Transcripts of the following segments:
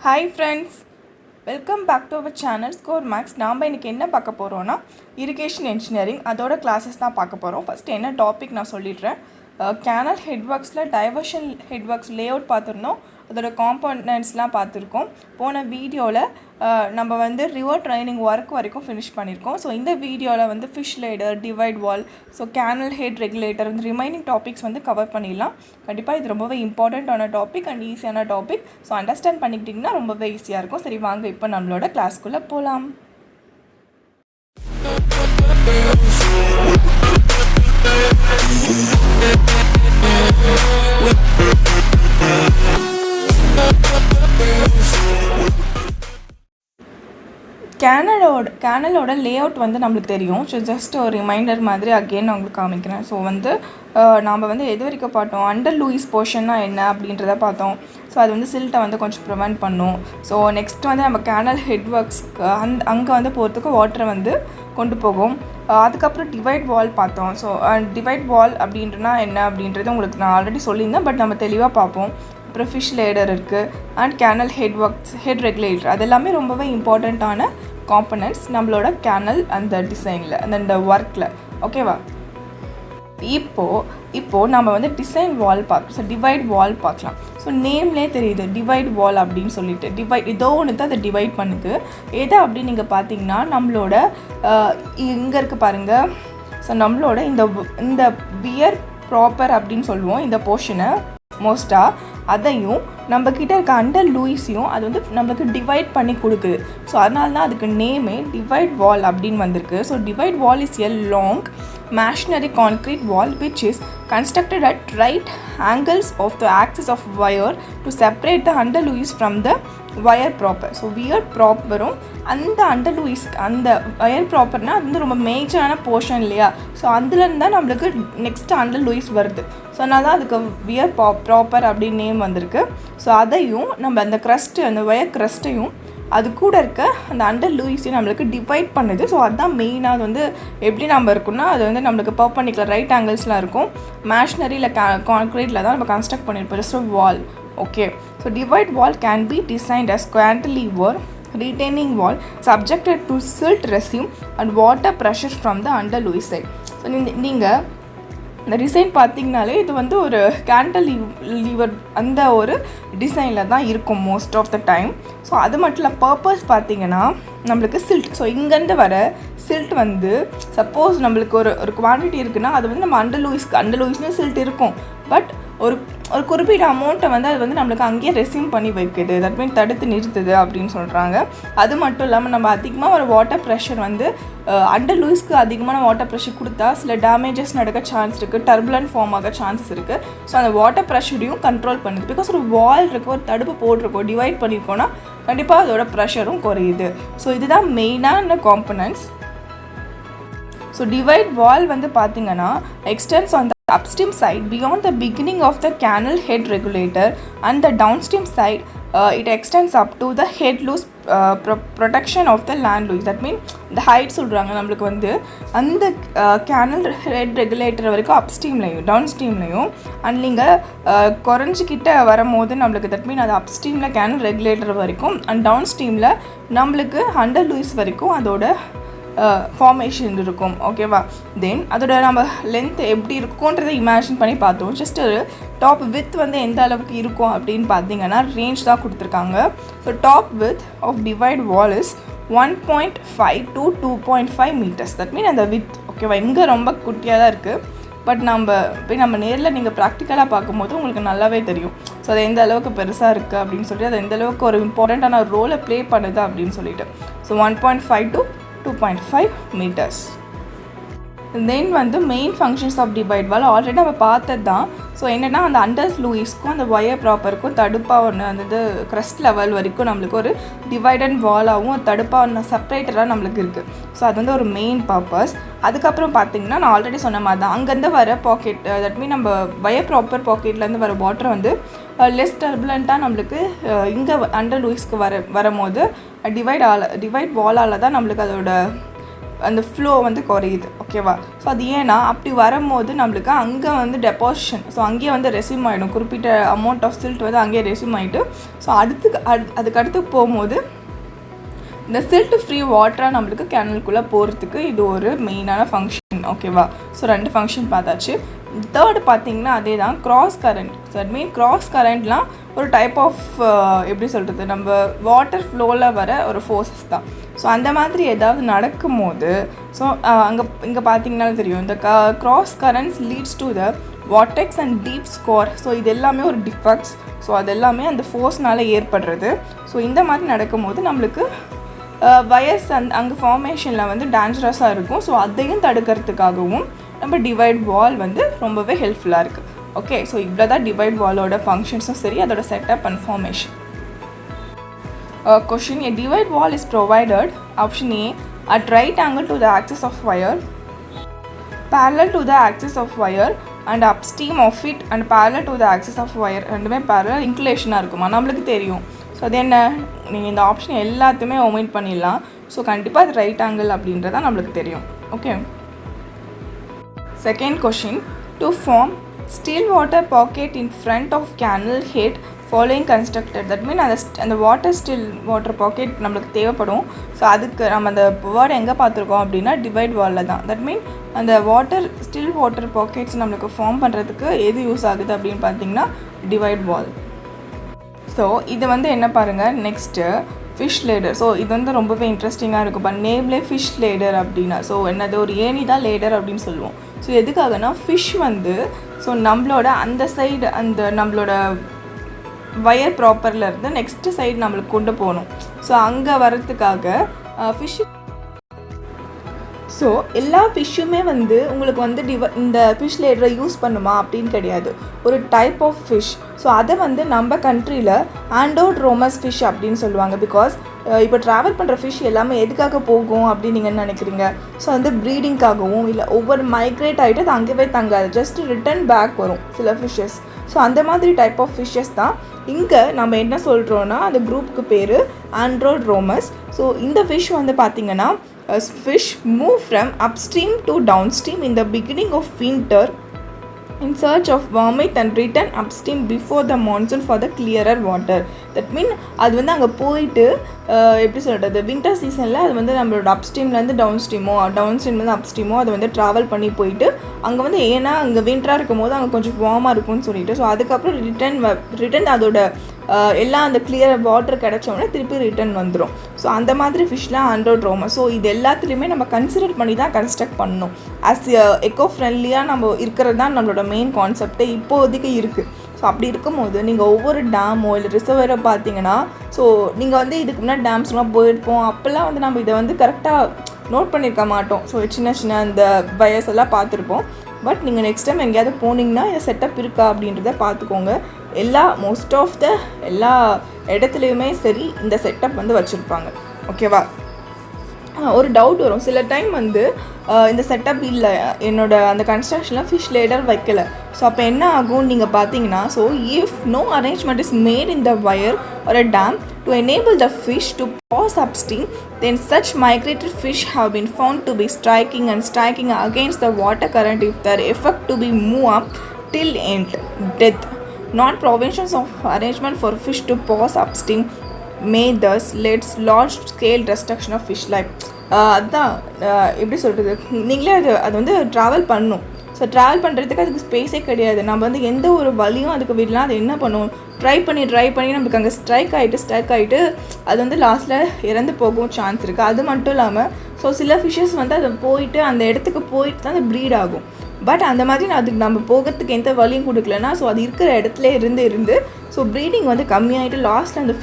Hi friends, welcome back to our channel score max. நாம் இன்றைக்கி என்ன பார்க்க போகிறோன்னா இரிகேஷன் இன்ஜினியரிங் அதோட கிளாஸஸ் தான் பார்க்க போகிறோம். ஃபஸ்ட்டு என்ன டாபிக் நான் சொல்லிடுறேன். கேனல் ஹெட்வொர்க்ஸில் டைவர்ஷன் ஹெட்வொர்க்ஸ் லேஅவுட் பார்த்துருந்தோம், அதோட காம்பனன்ட்ஸ்லாம் பார்த்துருக்கோம். போன வீடியோவில் நம்ம ரிவர் ட்ரைனிங் ஒர்க் வரைக்கும் ஃபினிஷ் பண்ணியிருக்கோம். ஸோ இந்த வீடியோவில் fish ladder, divide wall, so canal head regulator remaining topics cover பண்ணிடலாம். கண்டிப்பாக இது ரொம்பவே இம்பார்ட்டண்ட்டான டாபிக் அண்ட் ஈஸியான டாபிக். ஸோ அண்டர்ஸ்டாண்ட் பண்ணிக்கிட்டிங்கன்னா ரொம்பவே ஈஸியாக இருக்கும். சரி, வாங்க இப்போ நம்மளோட கிளாஸ்க்குள்ளே போகலாம். கேனலோட லேஅவுட் நம்மளுக்கு தெரியும். ஸோ ஜஸ்ட் ஒரு ரிமைண்டர் மாதிரி அகெயின் நான் உங்களுக்கு காமிக்கிறேன். ஸோ நாம் எது வரைக்கும் பார்த்தோம், அண்டர் லூயிஸ் போர்ஷன்னா என்ன அப்படின்றத பார்த்தோம். ஸோ அது சில்ட்டை கொஞ்சம் ப்ரிவெண்ட் பண்ணும். ஸோ நெக்ஸ்ட் நம்ம கேனல் ஹெட்வொர்க்ஸ்க்கு அங்கே போகிறதுக்கு வாட்டரை கொண்டு போகும். அதுக்கப்புறம் டிவைட் வால் பார்த்தோம். ஸோ டிவைட் வால் அப்படின்றனா என்ன அப்படின்றது உங்களுக்கு நான் ஆல்ரெடி சொல்லியிருந்தேன், பட் நம்ம தெளிவாக பார்ப்போம். அப்புறம் ஃபிஷ் லேடர் இருக்குது அண்ட் கேனல் ஹெட்வொர்க்ஸ், ஹெட் ரெகுலேட்டர், அது எல்லாமே ரொம்பவே இம்பார்ட்டண்ட்டான காம்பனன்ட்ஸ் நம்மளோட கேனல் அந்த டிசைனில் அந்த ஒர்க்கில். ஓகேவா? இப்போது நம்ம டிசைன் வால் பார்க்கலாம். ஸோ டிவைட் வால் பார்க்கலாம். ஸோ நேம்லேயே தெரியுது டிவைட் வால் அப்படின்னு சொல்லிட்டு. டிவைட் ஏதோ ஒன்று தான் அதை டிவைட் பண்ணுது. எதை அப்படின்னு நீங்கள் பார்த்தீங்கன்னா நம்மளோட இங்கே இருக்குது பாருங்கள். ஸோ நம்மளோட இந்த வியர் ப்ராப்பர் அப்படின்னு சொல்லுவோம் இந்த போர்ஷனை மோஸ்ட்டாக. அதையும் நம்மக்கிட்ட இருக்க அண்டர் லூயிஸையும் அது நம்மளுக்கு டிவைட் பண்ணி கொடுக்குது. ஸோ அதனால தான் அதுக்கு நேமே டிவைட் வால் அப்படின்னு வந்திருக்கு. So divide wall is a long masonry concrete wall which is constructed at right angles of the axis of wire to separate the underluis from the wire proper. So weir ப்ராப்பரும் அந்த undersluice, அந்த wire ப்ராப்பர்னால் அது ரொம்ப மேஜரான portion இல்லையா? So அதுலேருந்து தான் நம்மளுக்கு நெக்ஸ்ட்டு அண்டர்லூயிஸ் வருது. ஸோ அதனால தான் அதுக்கு வியர் ப்ராப்பர் அப்படின்னு நேம் வந்திருக்கு. ஸோ அதையும் நம்ம அந்த க்ரஸ்ட்டு, அந்த வயர் க்ரஸ்ட்டையும் அது கூட இருக்க அந்த அண்டர் லூயிஸையும் நம்மளுக்கு டிவைட் பண்ணுது. ஸோ அதுதான் மெயினாக அது எப்படி நம்ம இருக்குன்னா, அது நம்மளுக்கு பர்பெண்டிகுலர் ரைட் ஆங்கிள்ஸ்லாம் இருக்கும். மேஷனரியில் கான்க்ரீட்டில் தான் நம்ம கன்ஸ்ட்ரக்ட் பண்ணியிருப்போம். Just a wall. Okay. So divide wall can be designed as cantilever retaining wall subjected to silt resume and water pressure from the underluis side. So நீங்கள் இந்த டிசைன் பார்த்திங்கனாலே இது ஒரு கேன்டிலீவர் அந்த ஒரு டிசைனில் தான் இருக்கும் most of the time. So அது மட்டும் இல்லை, பர்பஸ் பார்த்திங்கன்னா நம்மளுக்கு சில்ட். ஸோ இங்கேருந்து வர சில்ட் சப்போஸ் நம்மளுக்கு ஒரு குவான்டிட்டி இருக்குன்னா அது நம்ம அண்டர்லூயிஸ்னு சில்ட் இருக்கும். பட் ஒரு குறிப்பிட்ட அமௌண்ட்டை அது நம்மளுக்கு அங்கேயே ரெஸ்யூம் பண்ணி வைக்குது. தட் மீன் தடுத்து நிறுத்துது அப்படின்னு சொல்கிறாங்க. அது மட்டும் இல்லாமல் நம்ம அதிகமாக ஒரு வாட்டர் ப்ரெஷர் அண்டர் லூயிஸ்க்கு அதிகமான வாட்டர் ப்ரெஷர் கொடுத்தா சில டேமேஜஸ் நடக்க சான்ஸ் இருக்குது, டர்புலன்ட் ஃபார்ம் ஆக சான்சஸ் இருக்குது. ஸோ அந்த வாட்டர் ப்ரெஷரையும் கண்ட்ரோல் பண்ணுது. பிகாஸ் ஒரு வால் இருக்குது, ஒரு தடுப்பு போட்டிருக்கோம், டிவைட் பண்ணியிருக்கோன்னா கண்டிப்பாக அதோட ப்ரெஷரும் குறையுது. ஸோ இதுதான் மெயினான காம்பனன்ட்ஸ். ஸோ டிவைட் வால் பார்த்திங்கன்னா extends on upstream side beyond the beginning of the canal head regulator and the downstream side it extends up to the head loose protection of the land loose. That means the height சொல்கிறாங்க நம்மளுக்கு அந்த canal head regulator வரைக்கும் அப்ஸ்ட்ரீம்லையும் டவுன்ஸ்ட்ரீம்லையும் and நீங்கள் குறைஞ்சிக்கிட்ட வரும்போது நம்மளுக்கு that mean அது அப்ஸ்ட்ரீமில் canal regulator வரைக்கும் and டவுன்ஸ்ட்ரீமில் நம்மளுக்கு அண்டர் லூயிஸ் வரைக்கும் அதோட ஃபார்மேஷன் இருக்கும். ஓகேவா? தென் அதோட நம்ம லென்த் எப்படி இருக்கும்ன்றதை இமேஜின் பண்ணி பார்த்தோம். ஜஸ்ட் ஒரு டாப் வித் எந்த அளவுக்கு இருக்கும் அப்படின்னு பார்த்தீங்கன்னா ரேஞ்ச் தான் கொடுத்துருக்காங்க. So top width of divide wall is 1.5 to 2.5 meters. That mean அந்த வித். ஓகேவா? இங்கே ரொம்ப குட்டியாக தான் இருக்குது. பட் நம்ம நேரில் நீங்கள் ப்ராக்டிக்கலாக பார்க்கும்போது உங்களுக்கு நல்லாவே தெரியும். ஸோ அது எந்த அளவுக்கு பெருசாக இருக்குது அப்படின்னு சொல்லிட்டு, அது எந்த அளவுக்கு ஒரு இம்பார்ட்டண்ட்டான ரோலை ப்ளே பண்ணுது அப்படின்னு சொல்லிட்டு. So 1.5 to 2.5 meters. Then main functions of divide wall already நம்ம பார்த்தது தான். ஸோ என்னென்னா அந்த அண்டர் லூயிஸ்க்கும் அந்த ஒயர் ப்ராப்பருக்கும் தடுப்பாக அந்த க்ரஸ்ட் லெவல் வரைக்கும் நம்மளுக்கு ஒரு டிவைடன் வாலாகவும் ஒரு தடுப்பாக செப்பரேட்டராக நம்மளுக்கு இருக்குது. ஸோ அது ஒரு மெயின் பர்பஸ். அதுக்கப்புறம் பார்த்திங்கன்னா நான் ஆல்ரெடி சொன்ன மாதிரி தான் அங்கேருந்து வர பாக்கெட், தட் மீன் நம்ம ஒயர் ப்ராப்பர் பாக்கெட்லேருந்து வர வாட்டர் லெஸ் டர்புலண்ட்டாக நம்மளுக்கு இங்கே அண்டர் லூயிஸ்க்கு வரும்போது டிவைட் வாலால் தான் நம்மளுக்கு அதோட அந்த ஃப்ளோ வந்து குறையுது. ஓகேவா? ஸோ அது ஏன்னா அப்படி வரும்போது நம்மளுக்கு அங்கே வந்து டெபாசிஷன், ஸோ அங்கேயே வந்து ரெஸ்யூம் ஆகிடும். குறிப்பிட்ட அமௌண்ட் ஆஃப் சில்ட் வந்து அங்கேயே ரெஸ்யூம் ஆகிட்டு ஸோ அதுக்கடுத்து போகும்போது இந்த சில்ட் ஃப்ரீ வாட்டராக நம்மளுக்கு கேனலுக்குள்ளே போகிறதுக்கு இது ஒரு மெயினான ஃபங்க்ஷன். ஓகேவா? ஸோ 2 ஃபங்க்ஷன் பார்த்தாச்சு. தேர்டு பார்த்திங்கன்னா அதே தான் cross current. So that mean cross கரண்ட்லாம் ஒரு டைப் ஆஃப் எப்படி சொல்கிறது, நம்ம வாட்டர் ஃப்ளோவில் வர ஒரு ஃபோர்ஸஸ் தான். ஸோ அந்த மாதிரி ஏதாவது நடக்கும்போது ஸோ இங்கே பார்த்திங்கன்னா தெரியும், இந்த cross currents leads to the vortex and deep scour. So இது எல்லாமே ஒரு டிஃபெக்ட்ஸ். ஸோ அது எல்லாமே அந்த ஃபோர்ஸ்னால் ஏற்படுறது. ஸோ இந்த மாதிரி நடக்கும்போது நம்மளுக்கு வயர்ஸ் அங்கே ஃபார்மேஷனில் வந்து டேஞ்சரஸாக இருக்கும். ஸோ அதையும் தடுக்கிறதுக்காகவும் நம்ம டிவைட் வால் வந்து ரொம்பவே ஹெல்ப்ஃபுல்லாக இருக்குது. ஓகே, ஸோ இவ்வளோ தான் டிவைட் வாலோட ஃபங்க்ஷன்ஸும் சரி, அதோட setup and formation. Question: A divide wall is provided, option A, at right angle to the axis of wire, parallel to the axis of wire and upstream of it and parallel to the axis of wire. ரெண்டுமே parallel inclinationாக இருக்குமா நம்மளுக்கு தெரியும். So அது என்ன, நீங்கள் இந்த option எல்லாத்தையுமே omit பண்ணிடலாம். ஸோ கண்டிப்பாக அது ரைட் ஆங்கிள் அப்படின்றதான் நம்மளுக்கு தெரியும். Okay. Second question: to form still water pocket in front of canal head following constructed. That mean அந்த வாட்டர் ஸ்டில் வாட்டர் பாக்கெட் நம்மளுக்கு தேவைப்படும். ஸோ அதுக்கு நம்ம அந்த வேர்டு எங்கே பார்த்துருக்கோம் அப்படின்னா டிவைட் வாலில் தான். தட் மீன் அந்த ஸ்டில் வாட்டர் பாக்கெட்ஸ் நம்மளுக்கு ஃபார்ம் பண்ணுறதுக்கு எது யூஸ் ஆகுது அப்படின்னு பார்த்தீங்கன்னா டிவைட் வால். ஸோ இது வந்து என்ன பாருங்கள், நெக்ஸ்ட்டு ஃபிஷ் லேடர். ஸோ இது வந்து ரொம்பவே இன்ட்ரெஸ்டிங்காக இருக்கும். இப்போ நேம்லேயே ஃபிஷ் லேடர் அப்படின்னா ஸோ என்னது, ஒரு ஏணி தான் லேடர் அப்படின்னு சொல்லுவோம். ஸோ எதுக்காகனா ஃபிஷ் வந்து ஸோ நம்மளோட அந்த சைடு அந்த நம்மளோட வயர் ப்ராப்பரில் இருந்து நெக்ஸ்ட்டு சைடு நம்மளுக்கு கொண்டு போகணும். ஸோ அங்கே வரத்துக்காக ஃபிஷ். ஸோ எல்லா ஃபிஷ்ஷுமே வந்து உங்களுக்கு வந்து இந்த ஃபிஷ் லேடரை யூஸ் பண்ணுமா அப்படின்னு கிடையாது. ஒரு டைப் ஆஃப் ஃபிஷ். ஸோ அதை வந்து நம்ம கண்ட்ரியில் ஆண்டோட்ரோமஸ் ஃபிஷ் அப்படின்னு சொல்லுவாங்க. பிகாஸ் இப்போ ட்ராவல் பண்ணுற ஃபிஷ் எல்லாமே எதுக்காக போகும் அப்படின்னு நீங்கள் நினைக்கிறீங்க? ஸோ வந்து ப்ரீடிங்காகவும் இல்லை ஒவ்வொரு மைக்ரேட் ஆகிட்டு அது அங்கேயே தங்காது, ஜஸ்ட் ரிட்டன் பேக் வரும் சில ஃபிஷ்ஷஸ். ஸோ அந்த மாதிரி டைப் ஆஃப் ஃபிஷ்ஷஸ் தான் இங்கே நம்ம என்ன சொல்கிறோன்னா அந்த குரூப்புக்கு பேர் ஆண்ட்ரோட்ரோமஸ். ஸோ இந்த ஃபிஷ் வந்து பார்த்திங்கன்னா fish move from upstream to downstream in the beginning of winter in search of vomit and return upstream before the monsoon for the clearer water. That mean அது வந்து அங்கே போயிட்டு எப்படி சொல்கிறது, வின்டர் சீசனில் அது வந்து நம்மளோட அப்ஸ்ட்ரீம்லேருந்து டவுன்ஸ்ட்ரீம்லேருந்து அப்ஸ்ட்ரீமோ அது வந்து ட்ராவல் பண்ணி போயிட்டு அங்கே வந்து ஏன்னா அங்கே வின்டராக இருக்கும் போது அங்கே கொஞ்சம் வார்மாக இருக்கும்னு சொல்லிட்டு ஸோ அதுக்கப்புறம் ரிட்டன் அதோட எல்லாம் அந்த கிளியர் வாட்டர் கிடச்சோடனே திருப்பி ரிட்டன் வந்துடும். ஸோ அந்த மாதிரி ஃபிஷ்லாம் ஆண்ட்ரோட்ரோமஸ். ஸோ இது எல்லாத்துலேயுமே நம்ம கன்சிடர் பண்ணி தான் கன்ஸ்ட்ரக்ட் பண்ணணும். ஆஸ் எக்கோ ஃப்ரெண்ட்லியாக நம்ம இருக்கிறது தான் நம்மளோட மெயின் கான்செப்டே இப்போதைக்கு இருக்குது. ஸோ அப்படி இருக்கும்போது நீங்கள் ஒவ்வொரு டேமோ இல்லை ரிசர்வரை பார்த்தீங்கன்னா ஸோ நீங்கள் வந்து இதுக்கு முன்னாடி டேம்ஸ்லாம் போயிருப்போம், அப்போல்லாம் வந்து நம்ம இதை வந்து கரெக்டாக நோட் பண்ணியிருக்க மாட்டோம். ஸோ சின்ன அந்த வயர்ஸ் எல்லாம் பார்த்துருப்போம். பட் நீங்கள் நெக்ஸ்ட் டைம் எங்கேயாவது போனீங்கன்னா இந்த செட்டப் இருக்கா அப்படின்றத பார்த்துக்கோங்க. மோஸ்ட் ஆஃப் த எல்லா இடத்துலையுமே சரி இந்த செட்டப் வந்து வச்சுருப்பாங்க. ஓகேவா? ஒரு டவுட் வரும் சில டைம் வந்து இந்த செட்டப் இல்லை, என்னோட அந்த கன்ஸ்ட்ரக்ஷனில் ஃபிஷ் லேடர் வைக்கலை. ஸோ அப்போ என்ன ஆகும் நீங்கள் பார்த்தீங்கன்னா so if no arrangement is made in the weir or a dam to enable the fish to pass upstream, then such migratory fish have been found to be striking against the water current if their effort to be move up till end death. Not provisions of arrangement for fish to pass upstream may thus lead large scale destruction of fish life. அதுதான் எப்படி சொல்கிறது, நீங்களே அது வந்து travel பண்ணணும். So travel பண்ணுறதுக்கு அதுக்கு ஸ்பேஸே கிடையாது. நம்ம வந்து எந்த ஒரு வழியும் அதுக்கு விடலாம். அது என்ன பண்ணும், ட்ரை பண்ணி நமக்கு அங்கே ஸ்ட்ரைக் ஆகிட்டு அது வந்து லாஸ்ட்டில் இறந்து போகவும் சான்ஸ் இருக்குது. அது மட்டும் இல்லாமல் ஸோ சில ஃபிஷ்ஷஸ் வந்து அதை போயிட்டு அந்த இடத்துக்கு போயிட்டு தான் அது ப்ரீட் ஆகும். பட் அந்த மாதிரி அதுக்கு நம்ம போகிறதுக்கு எந்த வழியும் கொடுக்கலன்னா ஸோ அது இருக்கிற இடத்துல இருந்து ஸோ ப்ரீடிங் வந்து கம்மியாகிட்டு லாஸ்ட்டில் அந்த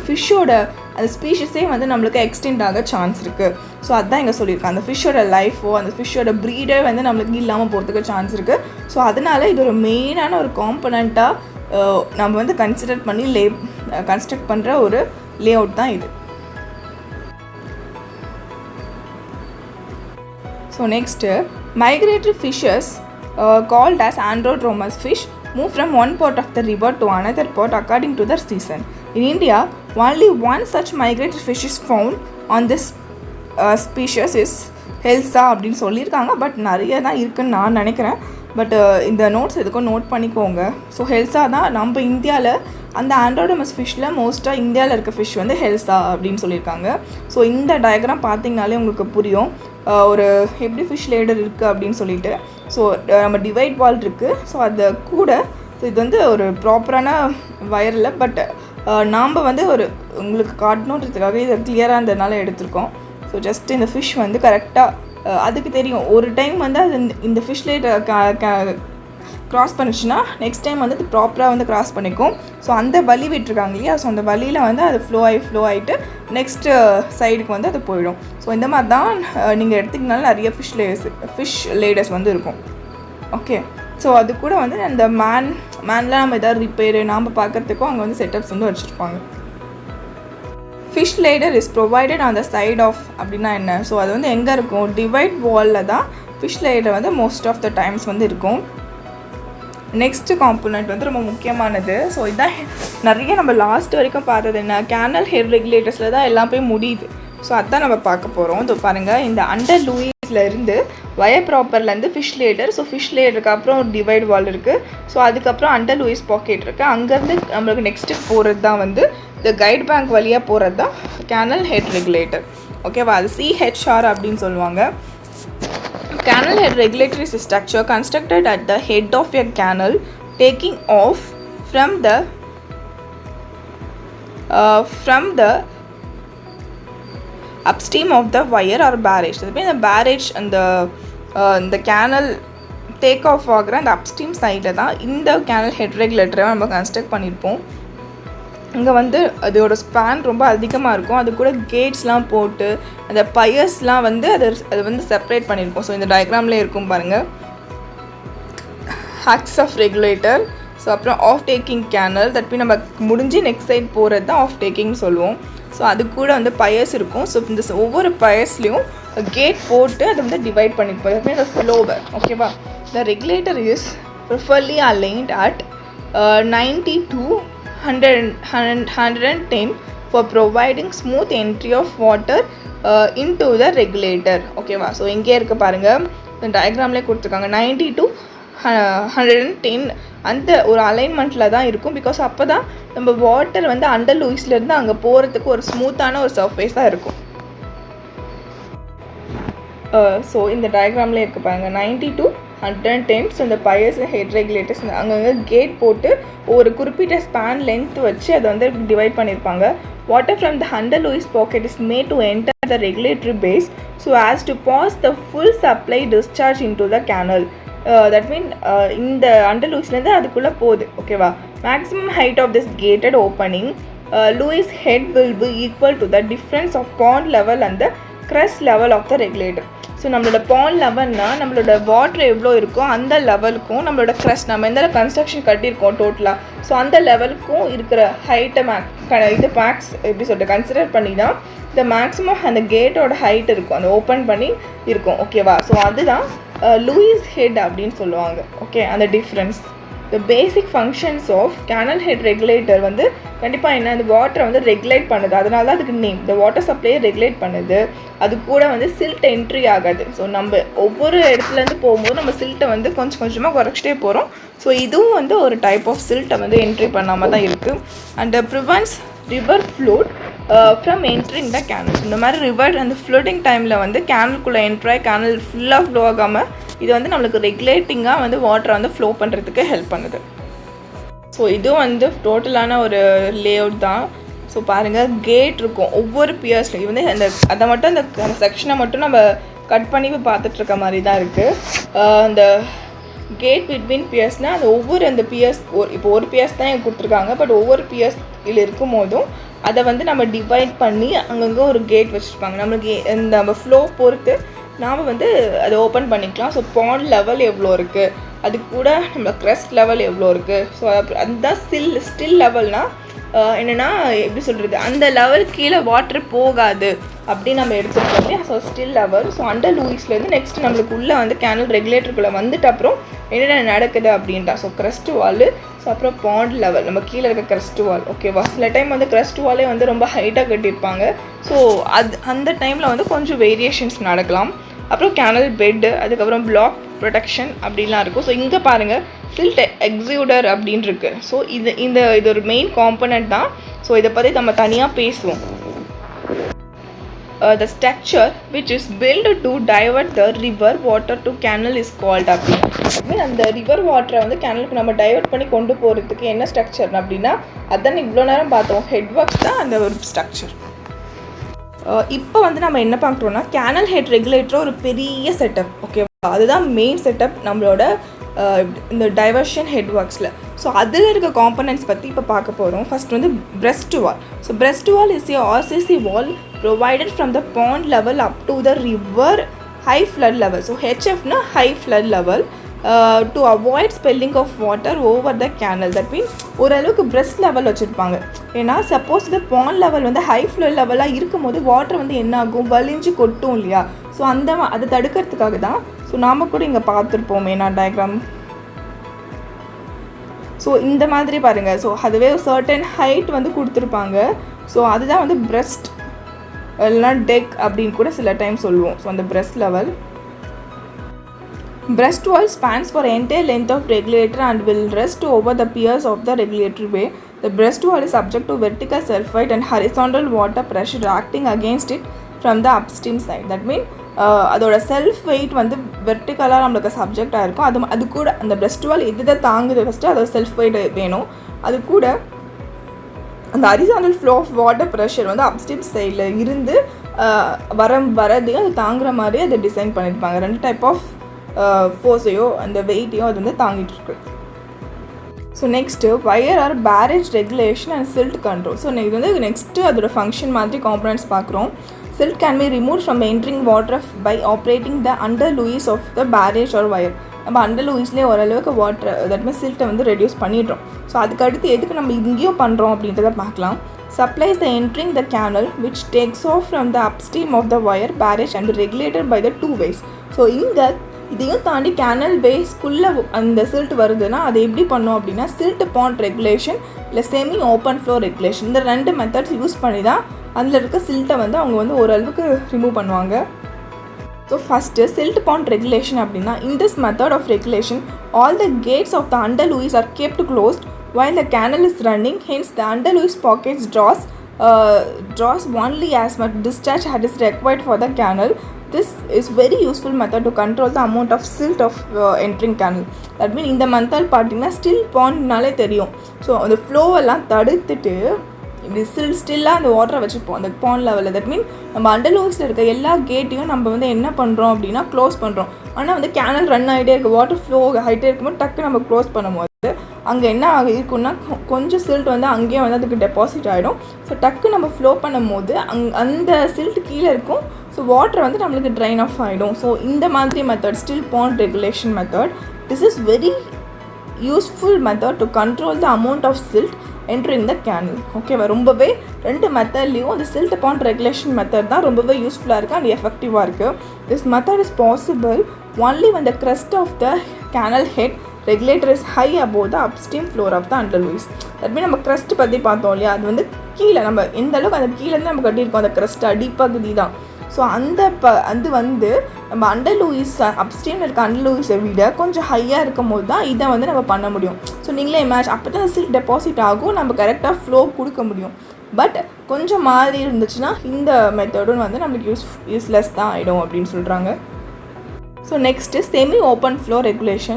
ஃபிஷ்ஷோட அந்த ஸ்பீஷஸே வந்து நம்மளுக்கு எக்ஸ்டெண்ட் ஆக சான்ஸ் இருக்குது. ஸோ அதுதான் இங்கே சொல்லியிருக்கேன், அந்த ஃபிஷ்ஷோட லைஃபோ அந்த ஃபிஷ்ஷோட ப்ரீடே வந்து நம்மளுக்கு இல்லாமல் போகிறதுக்கு சான்ஸ் இருக்குது. ஸோ அதனால் இது ஒரு மெயினான ஒரு காம்பனண்ட்டாக நம்ம வந்து கன்சிடர் பண்ணி கன்ஸ்ட்ரக்ட் பண்ணுற ஒரு லே அவுட் தான் இது. So next, migratory fishes called as androdromous fish move from one part of the river to another part according to their season. In India, only one such migratory fish is found on this species is ஹெல்ஸா அப்படின்னு சொல்லியிருக்காங்க. But நிறைய தான் இருக்குதுன்னு நான் நினைக்கிறேன். But இந்த notes எதுக்கும் note பண்ணிக்கோங்க. ஸோ ஹெல்ஸா தான் நம்ம இந்தியாவில் அந்த ஆண்ட்ரோடமஸ் ஃபிஷ்ஷில் மோஸ்ட்டாக இந்தியாவில் இருக்க ஃபிஷ் வந்து ஹெல்ஸா அப்படின்னு சொல்லியிருக்காங்க. ஸோ இந்த டயக்ராம் பார்த்திங்கனாலே உங்களுக்கு புரியும் ஒரு எப்படி ஃபிஷ் லேடர் இருக்குது அப்படின்னு சொல்லிட்டு. ஸோ நம்ம டிவைட் வால் இருக்குது. ஸோ அது கூட ஸோ இது வந்து ஒரு ப்ராப்பரான வயரில், பட் நாம் வந்து ஒரு உங்களுக்கு காட்டணுன்றதுக்காக இதை கிளியராக இருந்ததுனால எடுத்திருக்கோம். ஸோ ஜஸ்ட் இந்த ஃபிஷ் வந்து கரெக்டாக அதுக்கு தெரியும் ஒரு டைம் வந்து அது இந்த ஃபிஷ் லேடர் க்ராஸ் பண்ணிச்சுன்னா நெக்ஸ்ட் டைம் வந்து அது ப்ராப்பராக வந்து க்ராஸ் பண்ணிக்கும். ஸோ அந்த வலி விட்டுருக்காங்க இல்லையா, ஸோ அந்த வலியில் வந்து அது ஃப்ளோ ஆகிட்டு நெக்ஸ்ட்டு சைடுக்கு வந்து அது போயிடும். ஸோ இந்த மாதிரி தான் நீங்கள் எடுத்திங்கனாலும் நிறைய ஃபிஷ் லேடர்ஸ் வந்து இருக்கும். ஓகே, ஸோ அது கூட வந்து அந்த மேன்லாம் நம்ம எதாவது ரிப்பேரு நாம் பார்க்குறதுக்கும் அங்கே வந்து செட்டப்ஸ் வந்து வச்சுருப்பாங்க. Fish ladder is provided on the side of அப்படின்னா என்ன? ஸோ அது வந்து எங்கே இருக்கும்? டிவைட் வாலில் தான் ஃபிஷ் லேடர் வந்து மோஸ்ட் ஆஃப் த டைம்ஸ் வந்து இருக்கும். நெக்ஸ்ட்டு காம்போனண்ட் வந்து ரொம்ப முக்கியமானது. ஸோ இதான் நிறைய நம்ம லாஸ்ட் வரைக்கும் பார்த்தது என்ன, கேனல் ஹெட் ரெகுலேட்டர்ஸில் தான் எல்லாம் போய் முடியுது. ஸோ அதுதான் நம்ம பார்க்க போகிறோம். இது பாருங்கள், இந்த அண்டர் லூயிஸ்லேருந்து வயர் ப்ராப்பர்லேருந்து ஃபிஷ் லேடர். ஸோ ஃபிஷ் லேடருக்கு அப்புறம் ஒரு டிவைட் வால் இருக்குது. ஸோ அதுக்கப்புறம் அண்டர் லூயிஸ் பாக்கெட் இருக்குது. அங்கேருந்து நம்மளுக்கு நெக்ஸ்ட்டு போகிறது தான் வந்து இந்த கைட் பேங்க் வழியாக போகிறது தான் கேனல் ஹெட் ரெகுலேட்டர். ஓகேவா, அது CHR அப்படின்னு சொல்லுவாங்க. Canal head regulator is a structure constructed at the head of a canal taking off from the upstream of the wire or barrage. So the barrage and the canal take off ஆகிற அந்த upstream சைடில் தான் இந்த canal head ரெகுலேட்டரை நம்ம construct பண்ணியிருப்போம். இங்கே வந்து அதோட ஸ்பேன் ரொம்ப அதிகமாக இருக்கும். அது கூட கேட்ஸ்லாம் போட்டு அந்த பயர்ஸ்லாம் வந்து அது வந்து செப்பரேட் பண்ணியிருக்கோம். ஸோ இந்த டயக்ராம்லேயே இருக்கும் பாருங்கள், ஆக்சிஸ் ஆஃப் ரெகுலேட்டர். ஸோ அப்புறம் off taking canal, that mean நம்ம முடிஞ்சு நெக்ஸ்ட் சைட் போகிறது தான் ஆஃப் டேக்கிங் சொல்லுவோம். ஸோ அது கூட வந்து பயர்ஸ் இருக்கும். ஸோ இந்த ஒவ்வொரு பயர்ஸ்லேயும் கேட் போட்டு அதை வந்து டிவைட் பண்ணியிருப்போம். தட் மீன் அந்த ஃப்ளோவர். ஓகேவா, the regulator is preferably aligned at 90 to 110 for providing smooth entry of water into the regulator. ஓகேவா, ஸோ இங்கே இருக்க பாருங்கள், இந்த டயக்ராம்லேயே கொடுத்துருக்காங்க 90 to 110 அந்த ஒரு அலைன்மெண்ட்டில் தான் இருக்கும். பிகாஸ் அப்போ தான் நம்ம வாட்டர் வந்து அண்டர் லூயிஸ்லேருந்து அங்கே போகிறதுக்கு ஒரு ஸ்மூத்தான ஒரு சர்ஃபேஸாக இருக்கும். ஸோ இந்த டயக்ராம்லேயே இருக்குது பாருங்கள் 90 to 110. ஸோ இந்த பயர்ஸ் ஹெட் ரெகுலேட்டர்ஸ் அங்கங்கே கேட் போட்டு ஒரு குறிப்பிட்ட ஸ்பேன் லென்த் வச்சு அதை வந்து டிவைட் பண்ணியிருப்பாங்க. Water from the under sluice pocket is made to enter the regulatory bays so as to pass the full supply discharge into the canal. That mean இந்த under லூயிஸ்லேருந்து அதுக்குள்ளே போகுது. ஓகேவா, maximum height of this gated opening sluice head will be equal to the difference of pond level and the crest level of the regulator. So நம்மளோட pond லெவல்னால் நம்மளோட water எவ்வளோ இருக்கோ அந்த லெவலுக்கும் நம்மளோட க்ரஸ்ட் நம்ம எந்த கன்ஸ்ட்ரக்ஷன் கட்டியிருக்கோம் டோட்டலாக, ஸோ அந்த லெவலுக்கும் இருக்கிற ஹைட்டை இது மேக்ஸ் எப்படி சொல்லிட்டு கன்சிடர் பண்ணி தான் இந்த மேக்ஸிமம் அந்த கேட்டோட ஹைட் இருக்கும், அந்த ஓப்பன் பண்ணி இருக்கும். ஓகேவா, ஸோ அதுதான் லூயிஸ் ஹெட் அப்படின்னு சொல்லுவாங்க. ஓகே, அந்த difference. The basic functions of canal head regulator வந்து கண்டிப்பாக என்ன, அந்த வாட்டரை வந்து ரெகுலேட் பண்ணுது. அதனால தான் அதுக்கு நேம். இந்த வாட்டர் சப்ளையை ரெகுலேட் பண்ணுது. அது கூட வந்து சில்ட் என்ட்ரி ஆகாது. ஸோ நம்ம ஒவ்வொரு இடத்துலேருந்து போகும்போது நம்ம சில்ட்டை வந்து கொஞ்சம் கொஞ்சமாக குறைச்சிட்டே போகிறோம். ஸோ இதுவும் வந்து ஒரு டைப் ஆஃப் சில்ட்டை வந்து என்ட்ரி பண்ணாமல் தான் இருக்குது. And prevents river flute from entering the canal. இந்த மாதிரி ரிவர் அந்த ஃப்ளோட்டிங் டைமில் வந்து கேனலுக்குள்ளே என்ட்ராய் கேனல் ஃபுல்லாக ஃப்ளோ ஆகாமல் இது வந்து நம்மளுக்கு ரெகுலேட்டிங்காக வந்து வாட்டரை வந்து ஃப்ளோ பண்ணுறதுக்கு ஹெல்ப் பண்ணுது. ஸோ இதுவும் வந்து டோட்டலான ஒரு லேஅவுட் தான். ஸோ பாருங்கள், கேட் இருக்கும் ஒவ்வொரு பியர்ஸ்லையும். வந்து அதை மட்டும் அந்த செக்ஷனை மட்டும் நம்ம கட் பண்ணி பார்த்துட்ருக்க மாதிரி தான் இருக்குது. அந்த கேட் பிட்வீன் பியர்ஸ்னால் அந்த ஒவ்வொரு அந்த பியர்ஸ் இப்போ ஒரு பியர்ஸ் தான் எனக்கு கொடுத்துருக்காங்க. பட் ஒவ்வொரு பியர்ஸ் இதில் இருக்கும் போதும் அதை வந்து நம்ம டிவைட் பண்ணி அங்கங்கே ஒரு கேட் வச்சுருப்பாங்க. நம்மளுக்கு இந்த நம்ம ஃப்ளோ பொறுத்து நாம் வந்து அதை ஓப்பன் பண்ணிக்கலாம். ஸோ பாண்ட் லெவல் எவ்வளோ இருக்குது, அது கூட நம்ம க்ரஸ்ட் லெவல் எவ்வளோ இருக்குது. ஸோ அதுதான் ஸ்டில் லெவல்னால் என்னென்னா எப்படி சொல்கிறது, அந்த லெவல் கீழே வாட்டர் போகாது அப்படின்னு நம்ம எடுத்துக்கிட்டோம் இல்லையா. So sill level. ஸோ அண்டர் லூயிஸ்லேருந்து நெக்ஸ்ட் நம்மளுக்கு உள்ளே வந்து கேனல் ரெகுலேட்டருக்குள்ளே வந்துட்டு அப்புறம் என்னென்ன நடக்குது அப்படின்ட்டா. ஸோ க்ரஸ்ட் வால், ஸோ அப்புறம் பாண்ட் லெவல், நம்ம கீழே இருக்க க்ரஸ்ட் வால். ஓகேவா, சில டைம் வந்து க்ரஸ்ட் வாலே வந்து ரொம்ப ஹைட்டாக கட்டியிருப்பாங்க. ஸோ அந்த டைமில் வந்து கொஞ்சம் வேரியேஷன்ஸ் நடக்கலாம். அப்புறம் கேனல் பெட்டு, அதுக்கப்புறம் பிளாக் ப்ரொடெக்ஷன் அப்படின்லாம் இருக்கும். ஸோ இங்கே பாருங்கள் சில்ட் எக்ஸியூடர் அப்படின்னு இருக்குது. ஸோ இது ஒரு மெயின் காம்பனண்ட் தான். ஸோ இதை பற்றி நம்ம தனியாக பேசுவோம். The structure which is built to divert the river water to canal is called அப்படின்னு. அந்த ரிவர் வாட்டரை வந்து கேனலுக்கு நம்ம டைவர்ட் பண்ணி கொண்டு போகிறதுக்கு என்ன ஸ்ட்ரக்சர் அப்படின்னா அதான் இவ்வளோ நேரம் பார்த்தோம், ஹெட் ஒர்க்ஸ் தான் அந்த ஒரு ஸ்ட்ரக்சர். இப்போ வந்து நம்ம என்ன பார்க்குறோன்னா கேனல் ஹெட் ரெகுலேட்டர் ஒரு பெரிய செட்டப். ஓகேவா, அதுதான் மெயின் செட்டப் நம்மளோட இந்த டைவர்ஷன் ஹெட் ஒர்க்ஸில். ஸோ அதில் இருக்க காம்பனன்ட்ஸ் பற்றி இப்போ பார்க்க போகிறோம். ஃபர்ஸ்ட் வந்து breast wall. So breast wall is a RCC wall provided from the pond level up to the river high flood level. So HF na high flood level to avoid spilling of water over the canal. That means ஓரளவுக்கு breast level வச்சுருப்பாங்க. ஏன்னா suppose இந்த bond level வந்து high flood லெவலாக இருக்கும் போது water வந்து என்ன ஆகும், வலிஞ்சு கொட்டும் இல்லையா. ஸோ அதை தடுக்கிறதுக்காக தான். ஸோ நாம் கூட இங்கே பார்த்துருப்போம் மெயினாக டயக்ராம். ஸோ இந்த மாதிரி பாருங்கள். ஸோ அதுவே சர்டன் ஹைட் வந்து கொடுத்துருப்பாங்க. ஸோ அதுதான் வந்து breast இல்லைனா டெக் அப்படின்னு கூட சில டைம் சொல்லுவோம். ஸோ அந்த breast level. Breast wall spans for entire length of regulator and will rest over the piers of the regulatory way. The breast wall is subject to vertical sulfide and horizontal water pressure acting against it from the upstream side. That means அதோட self wait வந்து வெர்டிக்கலாக நம்மளுக்கு சப்ஜெக்டாக இருக்கும். அது கூட அந்த breast wall எது தாங்குது first அதோட செல்ஃப் வெயிட் வேணும். அது கூட அந்த horizontal flow of water pressure வந்து அப்ஸ்ட்ரீம் சைடில் இருந்து வரதையும் அது தாங்குற மாதிரி அதை டிசைன் பண்ணியிருப்பாங்க. 2 டைப் ஆஃப் ஃபோர்ஸையோ அந்த வெயிட்டையும் அது வந்து தாங்கிட்டு இருக்கு. So next weir or barrage regulation and silt control. So இது வந்து நெக்ஸ்ட்டு அதோட ஃபங்க்ஷன் மாதிரி காம்பனன்ட்ஸ் பார்க்குறோம். Silt can be removed from entering water by operating the underluis of the barrage or wire. நம்ம அண்டர்லூயிஸ்லேயே ஓரளவுக்கு வாட்டர் தட் மீன்ஸ் சில்ட்டை வந்து reduce பண்ணிடுறோம். So அதுக்கடுத்து எதுக்கு நம்ம இங்கேயும் பண்ணுறோம் அப்படின்றத பார்க்கலாம். Supplies the entering the canal which takes off from the upstream of the wire, barrage and regulated by the two ways. So இங்கே இதையும் தாண்டி கேனல் பேஸ்க்குள்ளே அந்த சில்ட் வருதுன்னா அதை எப்படி பண்ணோம் அப்படின்னா சில்ட் பாண்ட் ரெகுலேஷன் இல்லை செமி ஓப்பன் ஃப்ளோ ரெகுலேஷன், இந்த 2 மெத்தட்ஸ் யூஸ் பண்ணி தான் அதில் இருக்க சில்ட்டை வந்து அவங்க வந்து ஓரளவுக்கு ரிமூவ் பண்ணுவாங்க. So first silt pond regulation அப்படின்னா in this method of regulation all the gates of the undersluice are kept closed while the canal is running. Hence the underluis pockets draws only as much discharge as is required for the canal. This is very useful method to control the amount of silt of entering canal. That means இந்த method பார்த்தீங்கன்னா still பாண்ட்னாலே தெரியும். So அந்த ஃப்ளோவெல்லாம் தடுத்துட்டு இப்படி ஸ்டில்லாக அந்த வாட்டரை வச்சுப்போம் அந்த bond லெவலில். தட் மீன் நம்ம அண்டர்லூயிஸில் இருக்க எல்லா கேட்டையும் நம்ம வந்து என்ன பண்ணுறோம் அப்படின்னா க்ளோஸ் பண்ணுறோம். ஆனால் வந்து கேனல் ரன் ஆகிட்டே இருக்குது, வாட்டர் ஃப்ளோ ஆகிட்டே இருக்கும்போது டக்கு நம்ம க்ளோஸ் பண்ணும்போது அங்கே என்ன இருக்குன்னா கொஞ்சம் சில்ட் வந்து அங்கேயே வந்து அதுக்கு டெபாசிட் ஆகிடும். ஸோ டக்கு நம்ம ஃப்ளோ பண்ணும் போது அந்த சில்ட் கீழே இருக்கும். ஸோ வாட்டர் வந்து நம்மளுக்கு ட்ரைன் ஆஃப் ஆகிடும். ஸோ இந்த மாதிரி method still pond regulation method, this is very useful method to control the amount of silt entering the canal. ஓகேவா, ரொம்பவே 2 மெத்தட்லேயும் அந்த சில்ட் பாண்ட் ரெகுலேஷன் மெத்தட் தான் ரொம்பவே யூஸ்ஃபுல்லாக இருக்குது அண்ட் எஃபெக்டிவாக இருக்குது. This method is possible only when the crest of the canal head regulator is high above the upstream floor of the underluis. That means நம்ம crest பற்றி பார்த்தோம் இல்லையா, அது வந்து கீழே நம்ம எந்த அளவுக்கு அந்த கீழேருந்து நம்ம கட்டியிருக்கோம் அந்த crest அடிப்பகுதி தான். ஸோ அது வந்து நம்ம அண்டர்லூயிஸ் அப்ஸ்ட்ரீமில் இருக்க அண்டர்லூயிஸை விட கொஞ்சம் ஹையாக இருக்கும் போது தான் இதை வந்து நம்ம பண்ண முடியும். ஸோ நீங்களே இமேஜின் அப்போ தான் சில்ட் டெபாசிட் ஆகும், நம்ம கரெக்டாக ஃப்ளோ கொடுக்க முடியும். பட் கொஞ்சம் மாதிரி இருந்துச்சுன்னா இந்த மெத்தடும் வந்து நம்மளுக்கு யூஸ்லெஸ் தான் ஆகிடும் அப்படின்னு சொல்கிறாங்க. So next is semi-open flow regulation.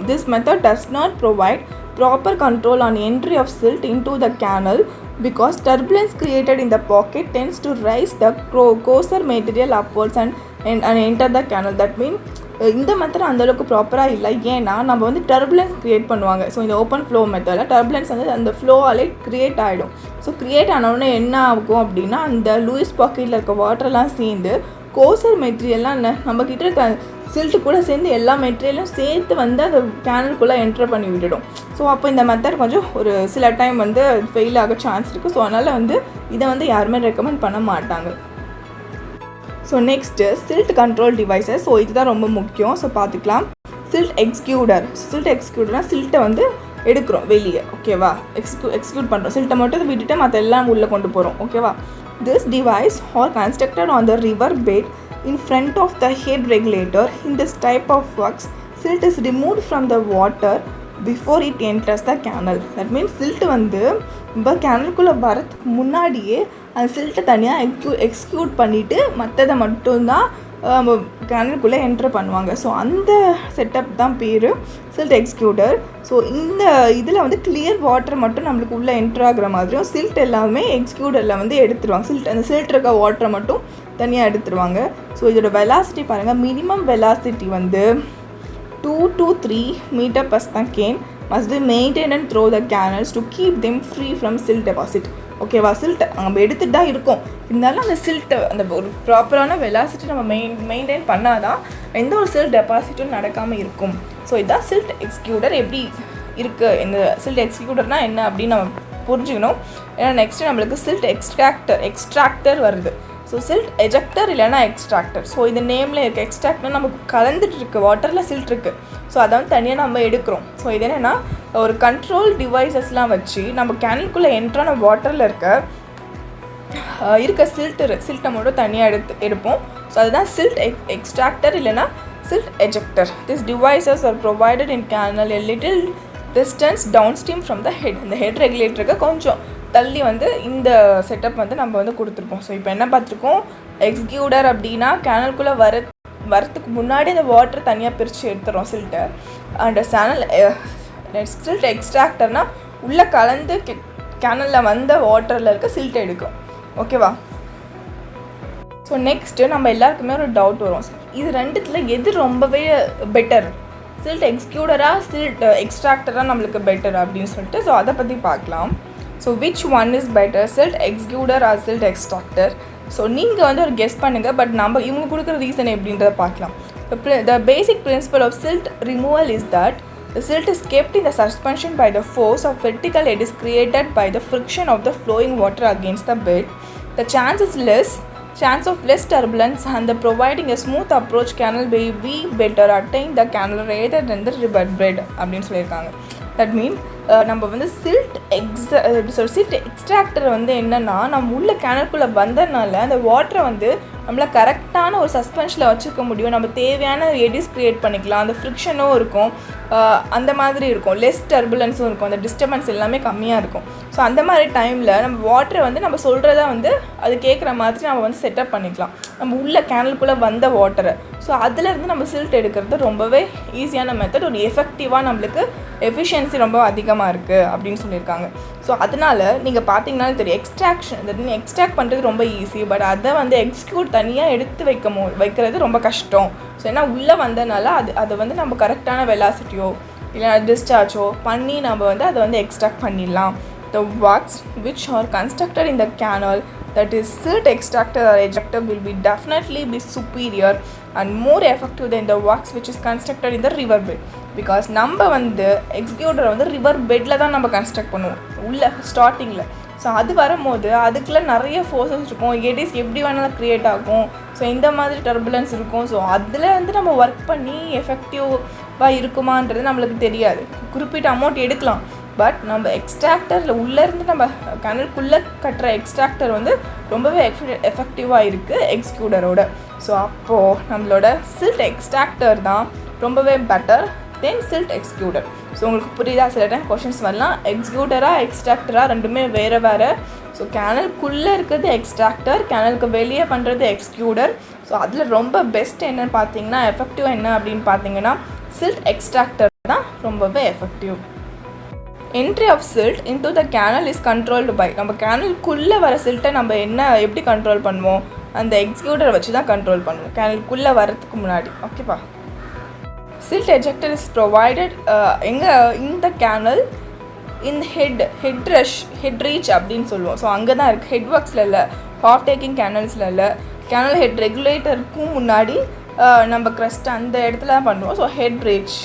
This method does not provide proper control on entry of silt into the canal because turbulence created in the pocket tends to raise the coarser material upwards and enter the canal. That means இந்த method அந்தளவுக்கு ப்ராப்பராக இல்லை. ஏன்னா நம்ம வந்து turbulence create பண்ணுவாங்க. So இந்த open flow மெத்தடில் டர்புலன்ஸ் வந்து அந்த ஃப்ளோவாலே க்ரியேட் ஆகிடும். ஸோ க்ரியேட் ஆனவுடனே என்ன ஆகும் அப்படின்னா அந்த லூயிஸ் பாக்கெட்டில் இருக்க வாட்டர்லாம் சேர்ந்து கோசர் மெட்டீரியல்லாம் நம்மக்கிட்ட இருக்க சில்ட்டு கூட சேர்ந்து எல்லா மெட்டீரியலும் சேர்த்து வந்து அந்த கேனலுக்குள்ளே என்ட்ரு பண்ணி விட்டுடும். ஸோ அப்போ இந்த மெத்தட் கொஞ்சம் ஒரு சில டைம் வந்து ஃபெயில் ஆக சான்ஸ் இருக்குது. ஸோ அதனால் வந்து இதை வந்து யாருமே ரெக்கமெண்ட் பண்ண மாட்டாங்க. So next silt control devices. So இதுதான் ரொம்ப முக்கியம். ஸோ பார்த்துக்கலாம். சில்ட் எக்ஸ்க்யூடர்னால் சில்ட்டை வந்து எடுக்கிறோம் வெளியே. ஓகேவா, எக்ஸ்க்யூட் பண்ணுறோம். சில்ட்டை மட்டும் விட்டுட்டு மற்ற எல்லாம் உள்ளே கொண்டு போகிறோம். ஓகேவா. This device are constructed on the river bed in front of the head regulator. In this type of works, silt is removed from the water before it enters the canal. That means silt வந்து இப்போ கேனலுக்குள்ளே வரதுக்கு முன்னாடியே அந்த சில்ட்டை தனியாக execute பண்ணிவிட்டு மற்றதை மட்டும்தான் கேனலுக்குள்ளே enter பண்ணுவாங்க. ஸோ அந்த செட்டப் தான் பேர் சில்ட் எக்ஸ்க்யூட்டர். ஸோ இந்த இதில் வந்து கிளியர் வாட்டர் மட்டும் நம்மளுக்கு உள்ளே என்ட்ரு ஆகிற மாதிரியும் சில்ட் எல்லாமே எக்ஸ்க்யூட்டரில் வந்து எடுத்துருவாங்க. அந்த சில்ட் இருக்க வாட்டரை மட்டும் தனியாக எடுத்துருவாங்க. ஸோ இதோட வெலாசிட்டி பாருங்கள், மினிமம் வெலாசிட்டி வந்து 2 to 3 meter per second must be maintained and through the canals to keep them free from silt deposit. ஓகேவா, சில்ட் நம்ம எடுத்துகிட்டு தான் இருக்கோம், இருந்தாலும் அந்த சில்ட்டை அந்த ஒரு ப்ராப்பரான வெலாசிட்டி நம்ம மெயின்டைன் பண்ணால் தான் எந்த ஒரு சில்ட் டெபாசிட்டும் நடக்காமல் இருக்கும். ஸோ இதுதான் சில்ட் எக்ஸ்க்யூட்டர் எப்படி இருக்குது. இந்த சில்ட் எக்ஸ்க்யூட்டர்னால் என்ன அப்படின்னு நம்ம புரிஞ்சுக்கணும். ஏன்னா நெக்ஸ்ட்டு நம்மளுக்கு சில்ட் எக்ஸ்ட்ராக்டர் வருது. ஸோ சில்ட் எஜெக்டர் இல்லைனா எக்ஸ்ட்ராக்டர். ஸோ இந்த நேமில் இருக்க எக்ஸ்ட்ராக்டர் நமக்கு கலந்துட்டு இருக்குது, வாட்டரில் சில்ட் இருக்குது. ஸோ அதை வந்து தனியாக நம்ம எடுக்கிறோம். ஸோ இது என்னென்னா ஒரு கண்ட்ரோல் டிவைசஸ்லாம் வச்சு நம்ம கேனலுக்குள்ளே என்ட்ரான வாட்டரில் இருக்க சில்ட்டை மட்டும் தனியாக எடுப்போம். ஸோ அதுதான் சில்ட் எக்ஸ்ட்ராக்டர் இல்லைனா silt ejector. This devices are provided in canal a little distance downstream from the head. இந்த ஹெட் ரெகுலேட்டருக்கு கொஞ்சம் தள்ளி வந்து இந்த செட்டப் வந்து நம்ம வந்து கொடுத்துருப்போம். ஸோ இப்போ என்ன பார்த்துருக்கோம், எக்ஸ்க்யூட்டர் அப்படின்னா கேனலுக்குள்ளே வரத்துக்கு முன்னாடி அந்த வாட்டர் தனியாக பிரித்து எடுத்துகிறோம் சில்ட்டை. அண்ட் சில்ட் எக்ஸ்ட்ராக்டர்னால் உள்ளே கலந்து கேனலில் வந்த வாட்டரில் இருக்க சில்ட்டை எடுக்கும். ஓகேவா. ஸோ நெக்ஸ்ட்டு நம்ம எல்லாருக்குமே ஒரு டவுட் வரும், இது ரெண்டுத்தில் எது ரொம்பவே பெட்டர், சில்ட் எக்ஸ்க்யூட்டராக சில்ட் எக்ஸ்ட்ராக்டராக நம்மளுக்கு பெட்டர் அப்படின்னு சொல்லிட்டு. ஸோ அதை பற்றி பார்க்கலாம். So which one is better, silt excluder or silt extractor? So நீங்கள் வந்து ஒரு கெஸ் பண்ணுங்கள், பட் நம்ம இவங்க கொடுக்குற ரீசன் எப்படின்றத பார்க்கலாம். The basic principle of silt removal is that the silt is kept in the suspension by the force of vertical head is created by the friction of the flowing water against the bed. The chance of less turbulence and the providing a smooth approach canal may be better attain the canal rather than the river bed அப்படின்னு சொல்லியிருக்காங்க. That mean நம்ம வந்து silt extractor வந்து என்னென்னா நம்ம உள்ள கேனலுக்குள்ளே வந்ததுனால அந்த வாட்டரை வந்து நம்மளை கரெக்டான ஒரு சஸ்பென்ஷனில் வச்சுக்க முடியும். நம்ம தேவையான எடிஸ் க்ரியேட் பண்ணிக்கலாம், அந்த ஃப்ரிக்ஷனும் இருக்கும், அந்த மாதிரி இருக்கும், லெஸ் டர்புலன்ஸும் இருக்கும், அந்த டிஸ்டர்பன்ஸ் எல்லாமே கம்மியாக இருக்கும். ஸோ அந்த மாதிரி டைமில் நம்ம வாட்டரை வந்து நம்ம சொல்கிறத வந்து அது கேட்குற மாதிரி நம்ம வந்து செட்டப் பண்ணிக்கலாம் நம்ம உள்ள கேனலுக்குள்ளே வந்த வாட்டரை. ஸோ அதிலேருந்து நம்ம சில்ட் எடுக்கிறது ரொம்பவே ஈஸியான மெத்தட், ஒரு எஃபெக்டிவாக நம்மளுக்கு எஃபிஷியன்சி ரொம்ப அதிகமாக இருக்குது அப்படின்னு சொல்லியிருக்காங்க. ஸோ அதனால் நீங்கள் பார்த்தீங்கன்னாலும் தெரியும், எக்ஸ்ட்ராக்ட் பண்ணுறது ரொம்ப ஈஸி, பட் அதை வந்து எக்ஸ்க்யூட் தனியாக எடுத்து வைக்கிறது ரொம்ப கஷ்டம். ஸோ ஏன்னா உள்ளே வந்ததுனால அதை வந்து நம்ம கரெக்டான வெலாசிட்டியோ இல்லை டிஸ்சார்ஜோ பண்ணி நம்ம வந்து அதை வந்து எக்ஸ்ட்ராக்ட் பண்ணிடலாம். The works which are constructed in the canal, that is silt extractor or ejector, will be definitely be superior and more effective than the works which is constructed in the river bed. Because நம்ம வந்து எக்ஸ்க்யூட்டரை வந்து river பெட்டில் தான் நம்ம construct பண்ணுவோம் உள்ள ஸ்டார்டிங்கில். So அது வரும்போது அதுக்குள்ளே நிறைய ஃபோர்ஸஸ் இருக்கும், எடிஸ் எப்படி வேணாலும் க்ரியேட் ஆகும், ஸோ இந்த மாதிரி டர்புலன்ஸ் இருக்கும். ஸோ அதில் வந்து நம்ம ஒர்க் பண்ணி எஃபெக்டிவாக இருக்குமான்றது நம்மளுக்கு தெரியாது. குறிப்பிட்ட அமௌண்ட் எடுக்கலாம், பட் நம்ம எக்ஸ்ட்ராக்டரில் உள்ளேருந்து நம்ம கேனலுக்குள்ளே கட்டுற எக்ஸ்ட்ராக்டர் வந்து ரொம்பவே எஃபெக்டிவாக இருக்குது எக்ஸ்க்யூட்டரோட. ஸோ அப்போது நம்மளோட சில்ட் எக்ஸ்ட்ராக்டர் தான் ரொம்பவே பெட்டர் தென் சில்ட் எக்ஸ்க்யூட்டர். ஸோ உங்களுக்கு புரியுதா? சில டைம் கொஷின்ஸ் வரலாம், எக்ஸ்க்யூட்டராக எக்ஸ்ட்ராக்டராக ரெண்டுமே வேறு. ஸோ கேனலுக்குள்ளே இருக்கிறது எக்ஸ்ட்ராக்டர், கேனலுக்கு வெளியே பண்ணுறது எக்ஸ்க்யூட்டர். ஸோ அதில் ரொம்ப பெஸ்ட் என்னன்னு பார்த்தீங்கன்னா, எஃபெக்டிவ் என்ன அப்படின்னு பார்த்தீங்கன்னா சில்ட் எக்ஸ்ட்ராக்டர் தான் ரொம்பவே effective. Entry of silt into the canal is controlled by, நம்ம கேனலுக்குள்ளே வர சில்ட்டை நம்ம எப்படி கண்ட்ரோல் பண்ணுவோம், அந்த எக்ஸ்க்யூட்டரை வச்சு தான் கண்ட்ரோல் பண்ணுவோம் கேனலுக்குள்ளே வரதுக்கு முன்னாடி. ஓகேப்பா. சில்ட் எஜெக்டர் இஸ் ப்ரொவைடட் இந்த கேனல் இந்த ஹெட் ரீச் அப்படின்னு சொல்லுவோம். ஸோ அங்கே தான் இருக்குது, ஹெட் ஒர்க்ஸில் இல்லை, ஹாஃப் டேக்கிங் கேனல்ஸில் இல்லை, கேனல் ஹெட் ரெகுலேட்டருக்கும் முன்னாடி நம்ம க்ரஸ்ட் அந்த இடத்துல தான் பண்ணுவோம். So head reach.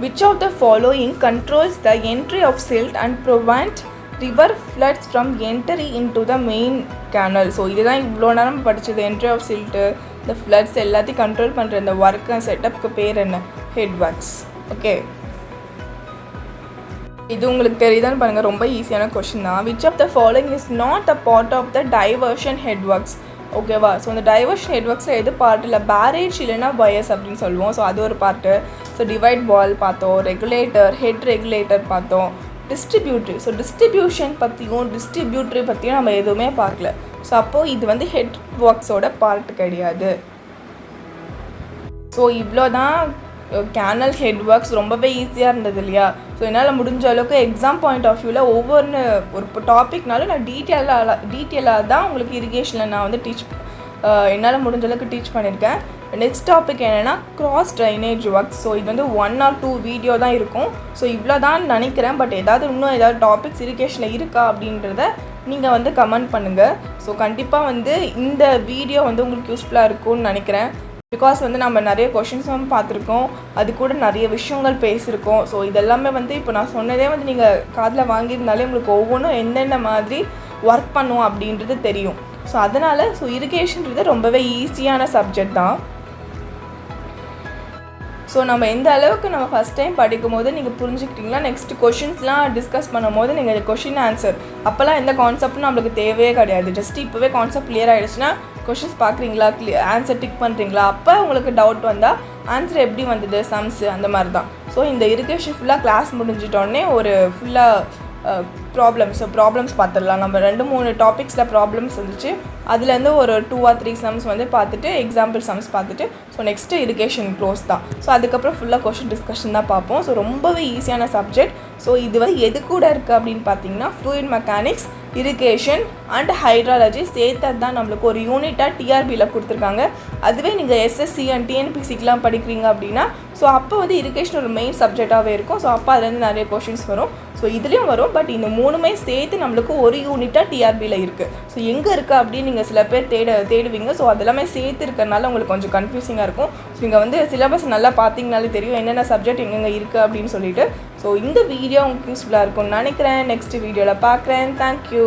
Which of the following controls the entry of silt and prevent river floods from entry into the main canal? So இதுதான் இவ்வளோ நேரம் படித்தது, என்ட்ரி ஆஃப் சில்ட்டு, இந்த ஃப்ளட்ஸ் எல்லாத்தையும் கண்ட்ரோல் பண்ணுற இந்த ஒர்க் அண்ட் செட்டப்புக்கு பேர் என்ன? Head works. ஓகே. இது உங்களுக்கு தெரியுதான்னு பாருங்கள், ரொம்ப ஈஸியான கொஷின் தான். Which of the following is not a part of the diversion head works? ஓகேவா? ஸோ அந்த டைவர்ஷன் ஹெட் ஒர்க்ஸில் எது பார்ட் இல்லை, பேரேஜ் இல்லைன்னா பயஸ் அப்படின்னு சொல்லுவோம். ஸோ அது ஒரு பார்ட்டு. ஸோ டிவைட் வால் பார்த்தோம், ரெகுலேட்டர், ஹெட் ரெகுலேட்டர் பார்த்தோம், டிஸ்ட்ரிபியூட்ரி. ஸோ டிஸ்ட்ரிபியூஷன் பற்றியும் டிஸ்ட்ரிபியூட்ரி பற்றியும் நம்ம எதுவுமே பார்க்கல. ஸோ அப்போது இது வந்து ஹெட் ஒர்க்ஸோட பார்ட் கிடையாது. ஸோ இவ்வளோ தான் கேனல் ஹெட் ஒர்க்ஸ். ரொம்பவே ஈஸியாக இருந்தது இல்லையா? ஸோ என்னால் முடிஞ்ச அளவுக்கு எக்ஸாம் பாயிண்ட் ஆஃப் வியூவில் ஒவ்வொரு ஒரு டாபிக்னாலும் நான் டீட்டெயிலாக தான் உங்களுக்கு இரிகேஷனில் நான் வந்து என்னால் முடிஞ்ச அளவுக்கு டீச் பண்ணியிருக்கேன். நெக்ஸ்ட் டாபிக் என்னென்னா கிராஸ் ட்ரைனேஜ் ஒர்க்ஸ். ஸோ இது வந்து 1 or 2 வீடியோ தான் இருக்கும். ஸோ இவ்வளோ தான் நினைக்கிறேன். பட் இன்னும் ஏதாவது டாபிக்ஸ் இரிகேஷனில் இருக்கா அப்படின்றத நீங்கள் வந்து கமெண்ட் பண்ணுங்கள். ஸோ கண்டிப்பாக வந்து இந்த வீடியோ வந்து உங்களுக்கு யூஸ்ஃபுல்லாக இருக்கும்னு நினைக்கிறேன். பிகாஸ் வந்து நம்ம நிறைய கொஷின்ஸும் பார்த்துருக்கோம், அது கூட நிறைய விஷயங்கள் பேசியிருக்கோம். ஸோ இதெல்லாமே வந்து இப்போ நான் சொன்னதே வந்து நீங்கள் காதில் வாங்கியிருந்தாலே உங்களுக்கு ஒவ்வொன்றும் என்னென்ன மாதிரி ஒர்க் பண்ணும் அப்படின்றது தெரியும். ஸோ அதனால் இரிகேஷன்றது ரொம்பவே ஈஸியான சப்ஜெக்ட் தான். ஸோ நம்ம எந்த அளவுக்கு நம்ம ஃபஸ்ட் டைம் படிக்கும் போது நீங்கள் புரிஞ்சுக்கிட்டிங்களா, நெக்ஸ்ட் கொஷின்ஸ்லாம் டிஸ்கஸ் பண்ணும் போது நீங்கள் கொஷின் ஆன்சர் அப்போல்லாம் எந்த கான்செப்ட்டும் நம்மளுக்கு தேவையே கிடையாது. ஜஸ்ட் இப்போவே கான்செப்ட் கிளியர் ஆகிடுச்சுன்னா கொஷின்ஸ் பார்க்குறீங்களா, ஆன்சர் டிக் பண்ணுறீங்களா, அப்போ உங்களுக்கு டவுட் வந்தால் ஆன்சர் எப்படி வந்தது, சம்ஸு அந்த மாதிரி தான். ஸோ இந்த இரிகேஷன் ஃபுல்லாக கிளாஸ் முடிஞ்சிட்டோடனே ஒரு ஃபுல்லாக ப்ராப்ளம்ஸ் பார்த்துடலாம். நம்ம 2-3 டாபிக்ஸில் ப்ராப்ளம்ஸ் வந்துச்சு. அதுலேருந்து ஒரு 2 or 3 சம்ஸ் வந்து பார்த்துட்டு எக்ஸாம்பிள் சம்ஸ் பார்த்துட்டு ஸோ நெக்ஸ்ட்டு இரிகேஷன் க்ளோஸ் தான். ஸோ அதுக்கப்புறம் ஃபுல்லாக கொஷின் டிஸ்கஷன் தான் பார்ப்போம். ஸோ ரொம்பவே ஈஸியான சப்ஜெக்ட். ஸோ இது வந்து எது கூட இருக்குது அப்படின்னு பார்த்தீங்கன்னா fluid mechanics, irrigation and hydrology சேர்த்தது தான் நம்மளுக்கு ஒரு யூனிட்டாக டிஆர்பியில் கொடுத்துருக்காங்க. அதுவே நீங்கள் எஸ்எஸ்சி அண்ட் டிஎன்பிசிக்கெலாம் படிக்கிறீங்க அப்படின்னா ஸோ அப்போ வந்து இரிகேஷன் ஒரு மெயின் சப்ஜெக்டாகவே இருக்கும். ஸோ அப்போ அதுலேருந்து நிறைய கொஷின்ஸ் வரும். ஸோ இதுலேயும் வரும். பட் இந்த 3மே சேர்த்து நம்மளுக்கு ஒரு யூனிட்டாக டிஆர்பியில் இருக்குது. ஸோ எங்கே இருக்குது அப்படின்னு நீங்கள் சில பேர் தேடுவீங்க. ஸோ அதெல்லாமே சேர்த்து இருக்கிறனால உங்களுக்கு கொஞ்சம் கன்ஃபியூசிங்காக இருக்கும். ஸோ நீங்கள் வந்து சிலபஸ் நல்லா பார்த்தீங்கனாலே தெரியும் என்னென்ன சப்ஜெக்ட் எங்கெங்கே இருக்குது அப்படின்னு சொல்லிட்டு. ஸோ இந்த வீடியோ உங்களுக்கு யூஸ்ஃபுல்லாக இருக்கும்னு நினைக்கிறேன். நெக்ஸ்ட் வீடியோவில் பார்க்குறேன். தேங்க்யூ.